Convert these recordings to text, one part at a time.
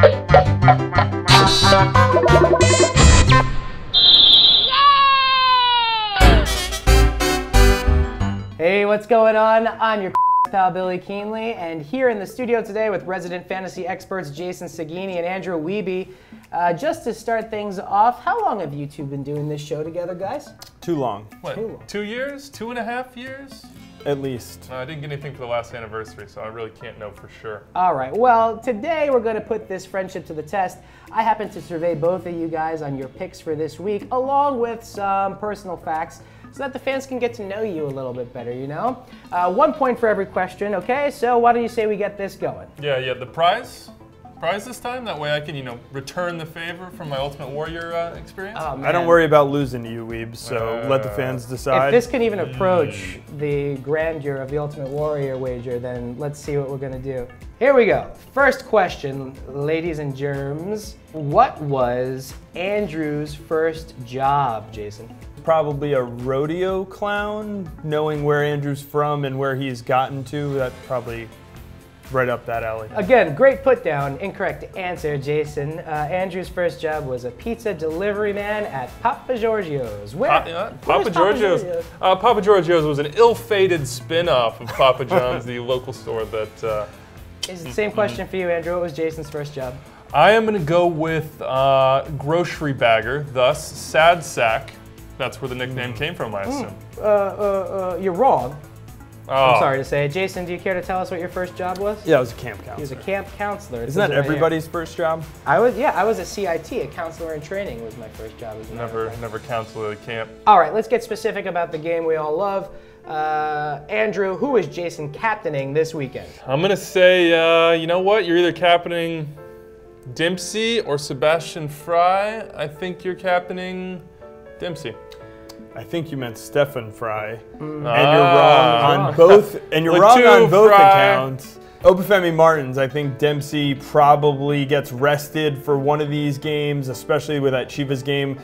Hey, what's going on? I'm your pal Billy Keenley, and here in the studio today with resident fantasy experts Jason Sagini and Andrew Wiebe. Just to start things off, how long have you two been doing this show together, guys? Too long. What, Too long. 2 years? 2.5 years? At least. I didn't get anything for the last anniversary, so I really can't know for sure. All right, well, today we're going to put this friendship to the test. I happen to survey both of you guys on your picks for this week, along with some personal facts, so that the fans can get to know you a little bit better, you know? 1 point for every question, okay? So why don't you say we get this going? Yeah, the prize this time? That way I can, return the favor from my Ultimate Warrior experience? Oh, man. I don't worry about losing to you, Weeb, so let the fans decide. If this can even approach the grandeur of the Ultimate Warrior wager, then let's see what we're gonna do. Here we go. First question, ladies and germs. What was Andrew's first job, Jason? Probably a rodeo clown, knowing where Andrew's from and where he's gotten to, that's probably right up that alley. Again, great put down. Incorrect answer, Jason. Andrew's first job was a pizza delivery man at Papa Giorgio's. Papa Giorgio's? Papa Giorgio's was an ill-fated spin-off of Papa John's, the local store that... Is the same question for you, Andrew. What was Jason's first job? I am going to go with grocery bagger, thus sad sack. That's where the nickname came from, I assume. You're wrong. Oh. I'm sorry to say. Jason, do you care to tell us what your first job was? Yeah, I was a camp counselor. He was a camp counselor. Isn't that everybody's first job? I was a CIT, a counselor in training was my first job. Never counselor at a camp. All right, let's get specific about the game we all love. Andrew, who is Jason captaining this weekend? I'm going to say, you know what? You're either captaining Dempsey or Sebastian Fry. I think you're captaining Dempsey. I think you meant Stefan Fry, and you're wrong on both. And you're wrong on both accounts. Obafemi Martins, I think Dempsey probably gets rested for one of these games, especially with that Chivas game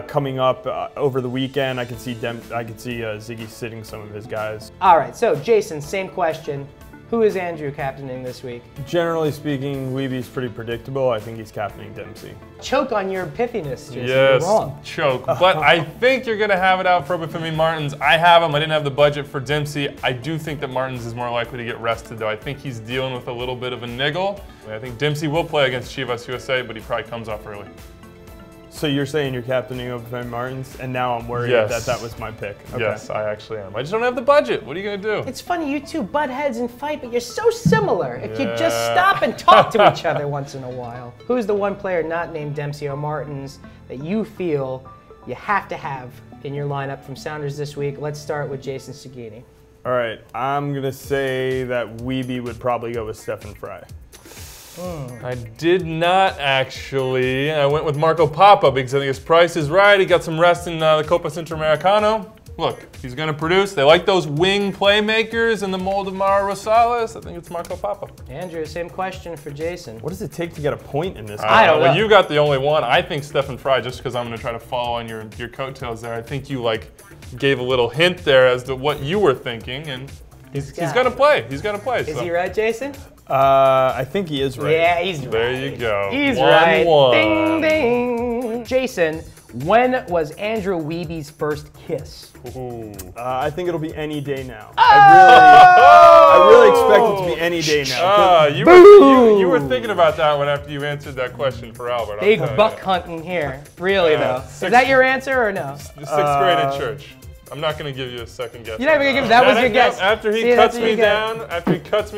coming up over the weekend. I could see Ziggy sitting some of his guys. All right, so Jason, same question. Who is Andrew captaining this week? Generally speaking, Weeby's pretty predictable. I think he's captaining Dempsey. Choke on your pithiness, Jason. Yes, you're wrong. choke. But I think you're going to have it out for Obafemi Martins. I have him. I didn't have the budget for Dempsey. I do think that Martins is more likely to get rested, though. I think he's dealing with a little bit of a niggle. I think Dempsey will play against Chivas USA, but he probably comes off early. So you're saying you're captaining Obafemi Martins, and now I'm worried that was my pick. Okay. Yes, I actually am. I just don't have the budget. What are you going to do? It's funny, you two butt heads and fight, but you're so similar. If you just stop and talk to each other once in a while. Who's the one player not named Dempsey or Martins that you feel you have to have in your lineup from Sounders this week? Let's start with Jason Sagini. All right, I'm going to say that Weeby would probably go with Stefan Fry. I did not actually. I went with Marco Papa because I think his price is right. He got some rest in the Copa Centroamericano. Look, he's going to produce. They like those wing playmakers in the mold of Mauro Rosales. I think it's Marco Papa. Andrew, same question for Jason. What does it take to get a point in this? I don't know. Well, you got the only one. I think Stefan Fry, just because I'm going to try to follow on your coattails there. I think you gave a little hint there as to what you were thinking, and he's going to play. He's going to play. Is he right, Jason? I think he is right. Yeah, he's right. There you go. He's 1-1. right. Ding, ding. Jason, when was Andrew Wiebe's first kiss? I think it'll be any day now. Oh! I really expect it to be any day now. You were thinking about that one after you answered that question for Albert. Big buck hunting here. Really, though. Is that your answer or no? 6th grade in church. I'm not going to give you a second guess. You're not even going to give that was your guess. After he cuts me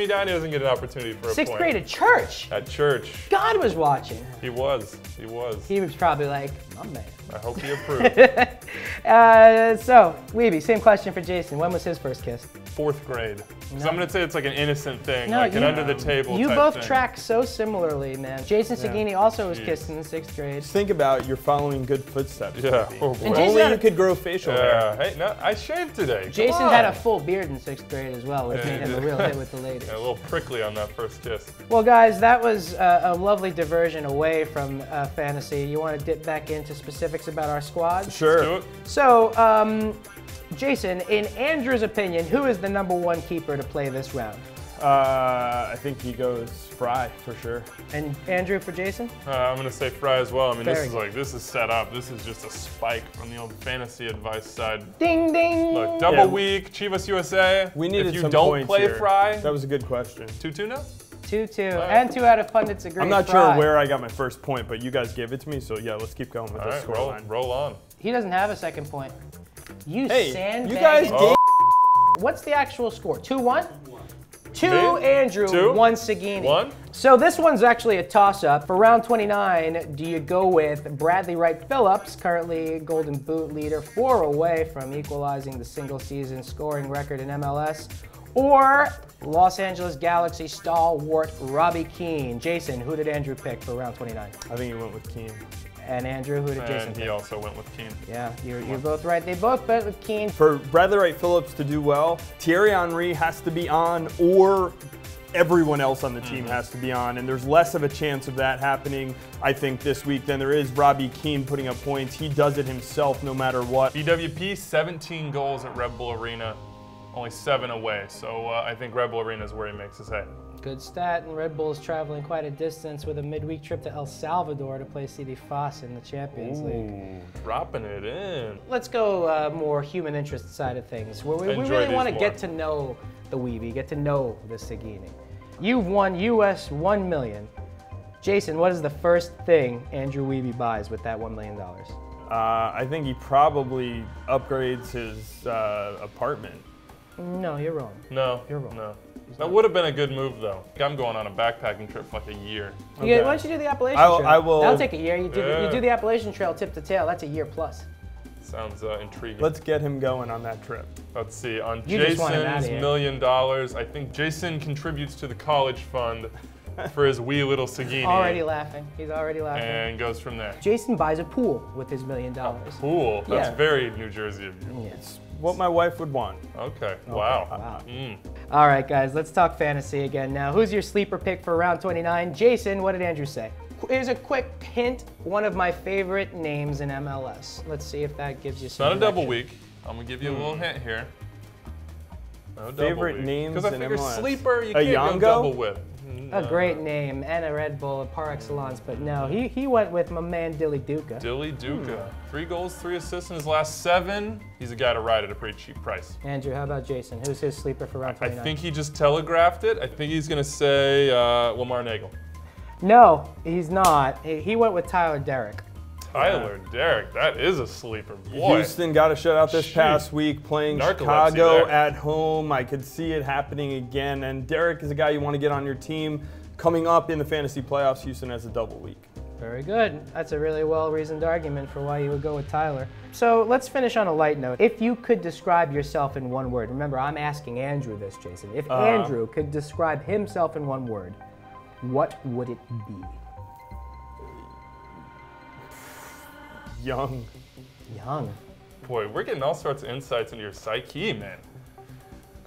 down, he doesn't get an opportunity for a point. 6th grade at church? At church. God was watching. He was. He was probably like, my man. I hope he approved. So, Wiebe, same question for Jason. When was his first kiss? 4th grade. Because I'm going to say it's like an innocent thing, No, like an under the table You type both thing. track so similarly, man. Jason Sagini also was kissed in the 6th grade. Just think about you're following good footsteps. Yeah. Oh, And Only you could grow facial hair. Hey, no, I shaved today. Jason had a full beard in 6th grade as well, which made him a real hit with the ladies. Yeah, a little prickly on that first kiss. Well, guys, that was a lovely diversion away from fantasy. You want to dip back into specifics about our squads? Sure. Do it. So, Jason, in Andrew's opinion, who is the #1 keeper to play this round? I think he goes Fry for sure. And Andrew for Jason? I'm gonna say Fry as well. I mean, Very this is set up. This is just a spike from the old fantasy advice side. Ding ding. Look, double week, Chivas USA. We needed if you some don't points play here. Fry, That was a good question. 2-2 now. 2-2, right. and 2 out of pundits agree. I'm not Fry. sure where I got my first point, but you guys gave it to me, so yeah, let's keep going with All this right, scoreline. roll on. He doesn't have a second point. You Hey, sandbagging. you guys Oh. What's the actual score? 2-1? 2 Me? Andrew, 2? 1 Sagini. 1? So this one's actually a toss-up. For round 29, do you go with Bradley Wright Phillips, currently Golden Boot leader, 4 away from equalizing the single-season scoring record in MLS, or Los Angeles Galaxy stalwart Robbie Keane? Jason, who did Andrew pick for round 29? I think he went with Keane. And Andrew, who did Jason And pick? he also went with Keane. Yeah, you're both right. They both bet with Keane. For Bradley Wright Phillips to do well, Thierry Henry has to be on, or everyone else on the team has to be on, and there's less of a chance of that happening, I think, this week than there is Robbie Keane putting up points. He does it himself no matter what. BWP, 17 goals at Red Bull Arena, only 7 away. So I think Red Bull Arena is where he makes his hay. Good stat, and Red Bull is traveling quite a distance with a midweek trip to El Salvador to play CD Foss in the Champions League. Ooh, dropping it in. Let's go more human interest side of things, where we Enjoy really these want to more. get to know the Weeby, get to know the Sagini. You've won US $1 million. Jason, what is the first thing Andrew Weeby buys with that $1 million? I think he probably upgrades his apartment. No, you're wrong. No, You're wrong. no. That would have been a good move, though. I'm going on a backpacking trip for like a year. Yeah, why don't you do the Appalachian I Trail? will- That'll take a year. You do Yeah. the Appalachian Trail tip to tail. That's a year plus. Sounds intriguing. Let's get him going on that trip. Let's see. On You just want him outta Jason's here. $1 million, I think Jason contributes to the college fund for his wee little Sagini. Already laughing. He's already laughing. And goes from there. Jason buys a pool with his $1 million. Cool. That's Yeah. very New Jersey of you. Yes. What my wife would want. Okay. Wow. Wow. Mm. All right, guys, let's talk fantasy again now. Who's your sleeper pick for round 29? Jason, what did Andrew say? Here's a quick hint. One of my favorite names in MLS. Let's see if that gives you It's some not a double direction. week. I'm gonna give you a little hint here. No Favorite double week. names Because I in figure MLS. sleeper you A can't go Yongo? double with. A great name and a Red Bull par excellence, but no, he went with my man Dilly Duca. Dilly Duca. 3 goals, 3 assists in his last 7. He's a guy to ride at a pretty cheap price. Andrew, how about Jason? Who's his sleeper for round I 29? think he just telegraphed it. I think he's gonna say Lamar Nagel. No, he's not. He went with Tyler Derrick. Tyler Derrick, that is a sleeper. Boy. Houston got a shutout this Shoot. past week, playing Narcolepsy Chicago there. at home. I could see it happening again. And Derek is a guy you want to get on your team. Coming up in the fantasy playoffs, Houston has a double week. Very good. That's a really well-reasoned argument for why you would go with Tyler. So let's finish on a light note. If you could describe yourself in one word, remember I'm asking Andrew this, Jason. If Andrew could describe himself in one word, what would it be? Young. Young. Boy, we're getting all sorts of insights into your psyche, man.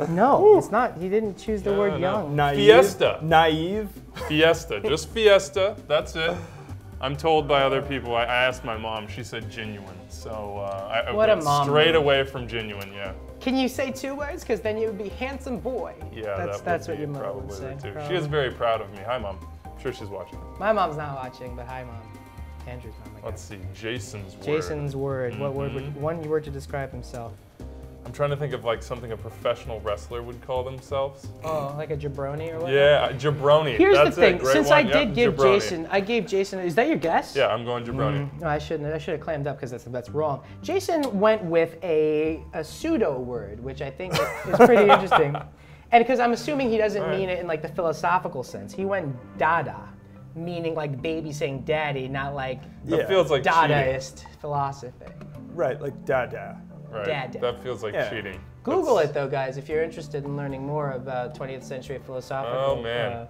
No, it's not. He didn't choose the word no. young. Naive. Fiesta. Naive. Fiesta, just fiesta, that's it. I'm told by other people, I asked my mom, she said genuine. So I What a went mom straight move. away from genuine, yeah. Can you say 2 words? Because then you would be handsome boy. Yeah, that's would what your be mom would probably say. the two. probably. She is very proud of me. Hi, Mom. I'm sure she's watching. My mom's not watching, but hi, mom. Andrew's mom. I guess. Let's see, Jason's word. Jason's word. What word would one word to describe himself? I'm trying to think of like something a professional wrestler would call themselves. Oh, like a jabroni or what? Yeah, jabroni. Here's That's the thing. It. Great Since one. I Yep, did give jabroni. Jason, I gave Jason. Is that your guess? Yeah, I'm going jabroni. No, I shouldn't. I should have clammed up because that's wrong. Jason went with a pseudo word, which I think is pretty interesting. And because I'm assuming he doesn't mean it in like the philosophical sense. He went dada, meaning like baby saying daddy, not like That feels like cheating. Dadaist philosophy. Right, like dada. Right. Dada. That feels like Yeah. cheating. Google That's- it though, guys, if you're interested in learning more about 20th century philosophical Oh, man.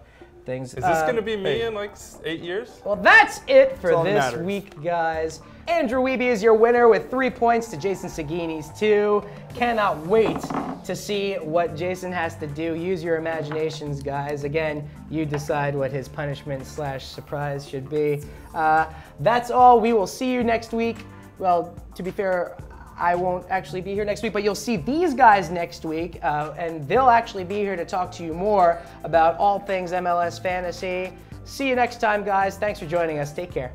things. Is this going to be me hey. in like 8 years? Well, that's it for That's all that this matters. week, guys. Andrew Wiebe is your winner with 3 points to Jason Sagini's 2. Cannot wait to see what Jason has to do. Use your imaginations, guys. Again, you decide what his punishment / surprise should be. That's all. We will see you next week. Well, to be fair, I won't actually be here next week, but you'll see these guys next week, and they'll actually be here to talk to you more about all things MLS Fantasy. See you next time, guys. Thanks for joining us. Take care.